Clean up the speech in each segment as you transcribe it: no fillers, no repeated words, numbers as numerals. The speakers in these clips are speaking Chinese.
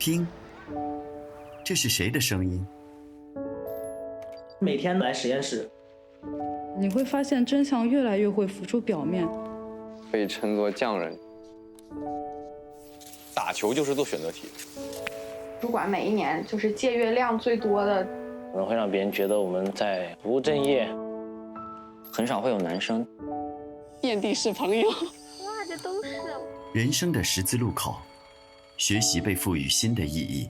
听，这是谁的声音？每天来实验室，你会发现真相越来越会浮出表面。被称作匠人。打球就是做选择题。主管每一年就是借阅量最多的，可能会让别人觉得我们在不务正业，很少会有男生。遍地是朋友。哇，这都是人生的十字路口，学习被赋予新的意义。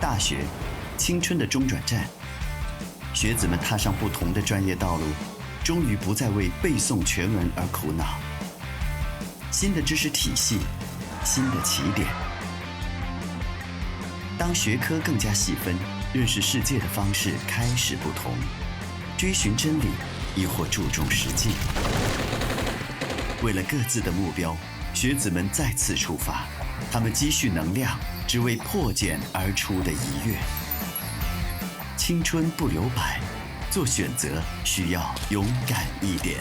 大学，青春的中转站，学子们踏上不同的专业道路，终于不再为背诵全文而苦恼。新的知识体系，新的起点。当学科更加细分，认识世界的方式开始不同，追寻真理，亦或注重实际。为了各自的目标，学子们再次出发，他们积蓄能量，只为破茧而出的一跃。青春不留白，做选择需要勇敢一点。